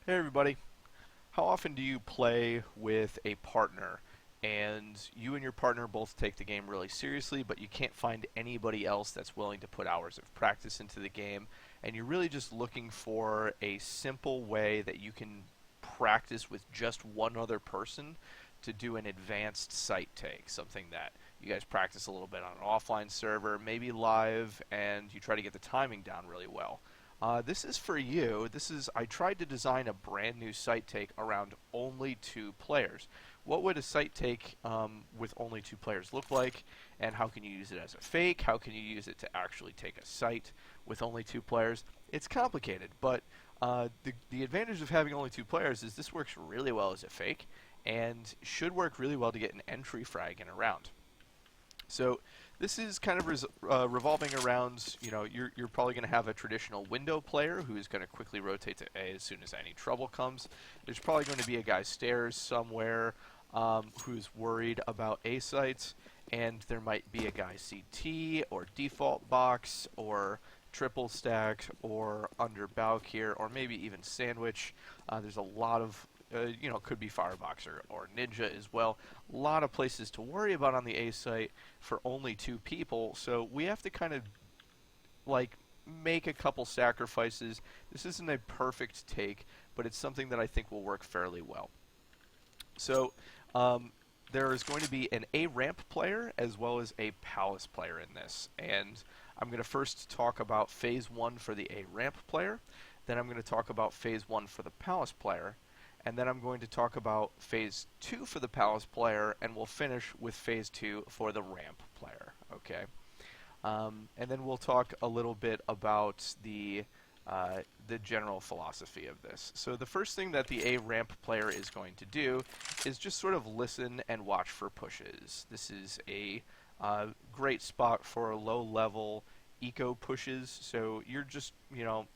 Hey everybody. How often do you play with a partner and you and your partner both take the game really seriously, but you can't find anybody else that's willing to put hours of practice into the game, and you're really just looking for a simple way that you can practice with just one other person to do an advanced site take, something that you guys practice a little bit on an offline server, maybe live, and you try to get the timing down really well. This is for you. I tried to design a brand new site take around only two players. What would a site take with only two players look like, and how can you use it as a fake? How can you use it to actually take a site with only two players? It's complicated, but the advantage of having only two players is this works really well as a fake, and should work really well to get an entry frag in a round. So this is kind of revolving around, you're probably going to have a traditional window player who's going to quickly rotate to A as soon as any trouble comes. There's probably going to be a guy stairs somewhere who's worried about A sites, and there might be a guy CT or default box or triple stack or under Bauk here, or maybe even sandwich. There's a lot of could be Firebox or Ninja as well. A lot of places to worry about on the A site for only two people, so we have to kind of like make a couple sacrifices. This isn't a perfect take, but it's something that I think will work fairly well. So there is going to be an A ramp player as well as a palace player in this, and I'm going to first talk about phase 1 for the A ramp player, then I'm going to talk about phase 1 for the palace player, and then I'm going to talk about phase 2 for the palace player, and we'll finish with phase 2 for the ramp player. Okay, and then we'll talk a little bit about the general philosophy of this. So the first thing that the A ramp player is going to do is just sort of listen and watch for pushes. This is a great spot for low level eco pushes. So you're just,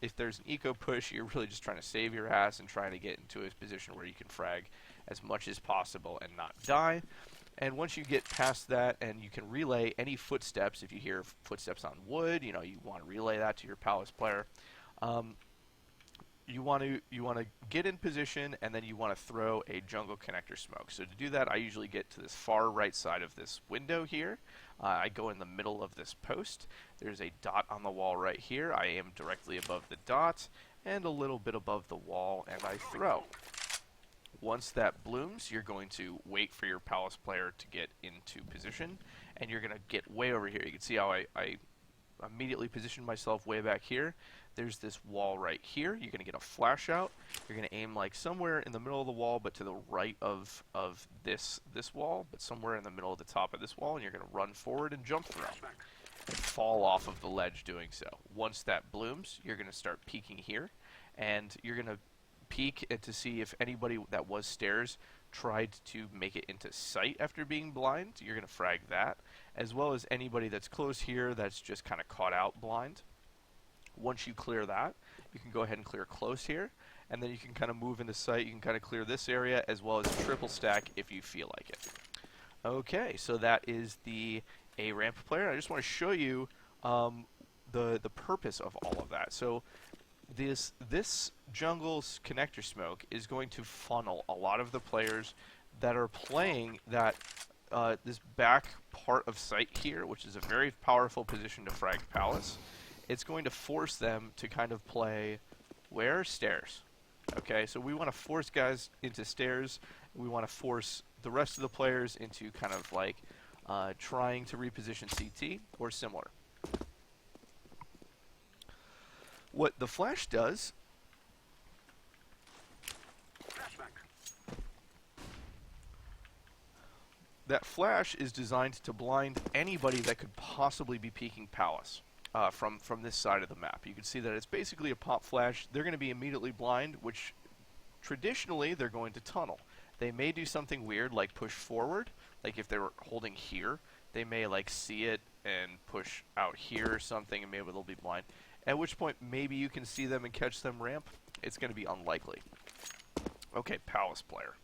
if there's an eco push, you're really just trying to save your ass and trying to get into a position where you can frag as much as possible and not die. And once you get past that and you can relay any footsteps, if you hear footsteps on wood, you want to relay that to your palace player. You want to get in position, and then you want to throw a jungle connector smoke. So to do that, I usually get to this far right side of this window here. I go in the middle of this post. There's a dot on the wall right here. I am directly above the dot and a little bit above the wall, and I throw. Once that blooms, you're going to wait for your palace player to get into position, and you're going to get way over here. You can see how I immediately position myself way back here. There's this wall right here. You're going to get a flash out. You're going to aim like somewhere in the middle of the wall, but to the right of this wall, but somewhere in the middle of the top of this wall, and you're going to run forward and jump throw and fall off of the ledge doing so. Once that blooms, you're going to start peeking here, and you're going to peek to see if anybody that was stairs tried to make it into sight after being blind. You're going to frag that, as well as anybody that's close here that's just kind of caught out blind. Once you clear that, you can go ahead and clear close here, and then you can kind of move into sight. You can kind of clear this area as well as triple stack if you feel like it. Okay, so that is the A ramp player. I just want to show you the purpose of all of that. So this jungle's connector smoke is going to funnel a lot of the players that are playing that this back part of sight here, which is a very powerful position to frag palace. It's going to force them to kind of play where? Stairs. Okay, so we want to force guys into stairs. We want to force the rest of the players into kind of like trying to reposition CT or similar. What the flash does that flash is designed to blind anybody that could possibly be peeking palace. From this side of the map. You can see that it's basically a pop flash. They're going to be immediately blind, which traditionally they're going to tunnel. They may do something weird like push forward, like if they were holding here, they may like see it and push out here or something, and maybe they'll be blind. At which point maybe you can see them and catch them ramp. It's going to be unlikely. Okay, palace player.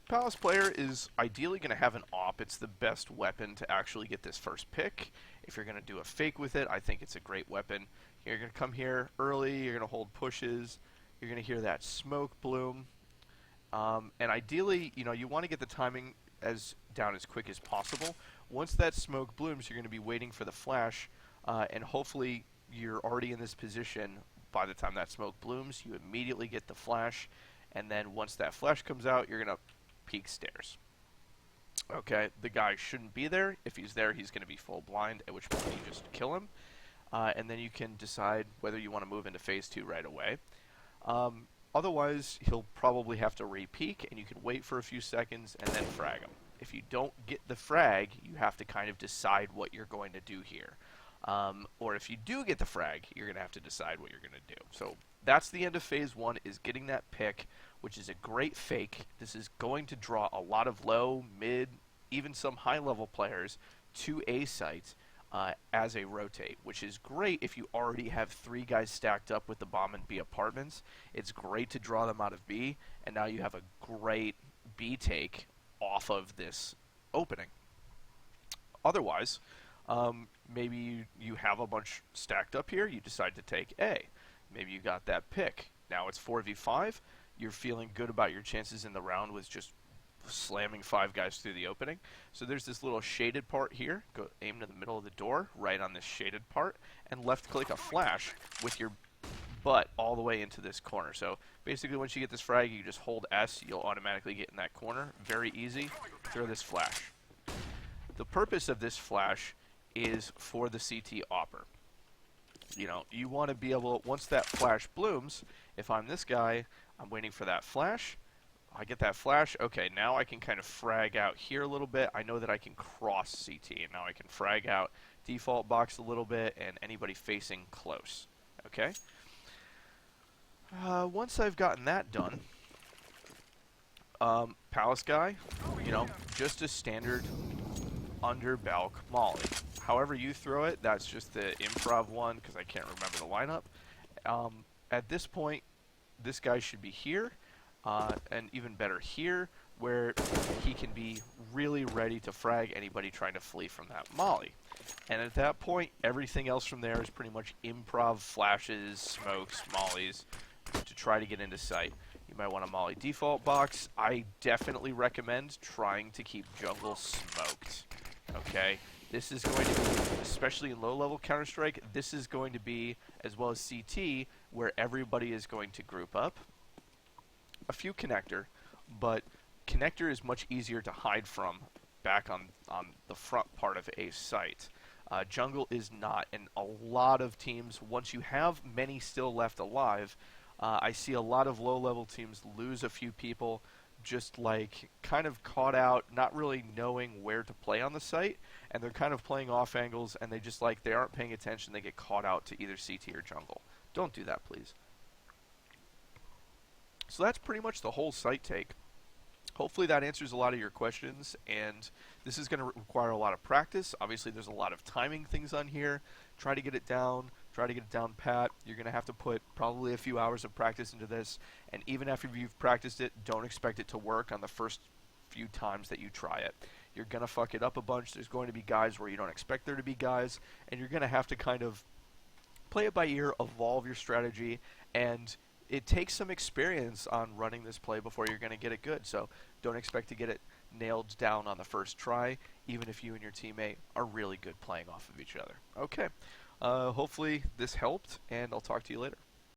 Palace player is ideally going to have an AWP. It's the best weapon to actually get this first pick. If you're going to do a fake with it, I think it's a great weapon. You're going to come here early, you're going to hold pushes, You're going to hear that smoke bloom. And ideally, you want to get the timing as down as quick as possible. Once that smoke blooms, you're going to be waiting for the flash, and hopefully you're already in this position by the time that smoke blooms. You immediately get the flash, and then once that flash comes out, you're going to peek stairs. Okay, the guy shouldn't be there. If he's there, he's going to be full blind, at which point you just kill him. And then you can decide whether you want to move into phase 2 right away. Otherwise, he'll probably have to re-peek, and you can wait for a few seconds and then frag him. If you don't get the frag, you have to kind of decide what you're going to do here. Or if you do get the frag, you're going to have to decide what you're going to do. So that's the end of phase 1, is getting that pick, which is a great fake. This is going to draw a lot of low, mid, even some high-level players to A sites. As a rotate, which is great if you already have 3 guys stacked up with the bomb and B apartments. It's great to draw them out of B, and now you have a great B take off of this opening. Otherwise, maybe you have a bunch stacked up here, you decide to take A. Maybe you got that pick. Now it's 4v5, you're feeling good about your chances in the round with just slamming 5 guys through the opening. So there's this little shaded part here. Go aim to the middle of the door, right on this shaded part, and left click a flash with your butt all the way into this corner. So basically once you get this frag, you just hold S, you'll automatically get in that corner. Very easy. Throw this flash. The purpose of this flash is for the CT opper. You want to be able, once that flash blooms, if I'm this guy, I'm waiting for that flash. I get that flash. Okay, now I can kind of frag out here a little bit. I know that I can cross CT, and now I can frag out default box a little bit and anybody facing close. Okay? Once I've gotten that done, Palace guy, just a standard under Balk Molly. However you throw it, that's just the improv one because I can't remember the lineup. At this point, this guy should be here. And even better here, where he can be really ready to frag anybody trying to flee from that molly. And at that point, everything else from there is pretty much improv flashes, smokes, mollies to try to get into sight. You might want a molly default box. I definitely recommend trying to keep jungle smoked. Okay? This is going to be, especially in low-level Counter-Strike, this is going to be, as well as CT, where everybody is going to group up. A few connector, but connector is much easier to hide from back on the front part of a site. Jungle is not, and a lot of teams, once you have many still left alive, I see a lot of low-level teams lose a few people, just like kind of caught out, not really knowing where to play on the site, and they're kind of playing off angles, and they aren't paying attention, they get caught out to either CT or jungle. Don't do that, please. So that's pretty much the whole site take. Hopefully that answers a lot of your questions, and this is going to require a lot of practice. Obviously there's a lot of timing things on here. Try to get it down pat. You're going to have to put probably a few hours of practice into this, and even after you've practiced it, don't expect it to work on the first few times that you try it. You're going to fuck it up a bunch. There's going to be guys where you don't expect there to be guys, and you're going to have to kind of play it by ear, evolve your strategy, and it takes some experience on running this play before you're going to get it good. So don't expect to get it nailed down on the first try, even if you and your teammate are really good playing off of each other. Okay. Hopefully this helped, and I'll talk to you later.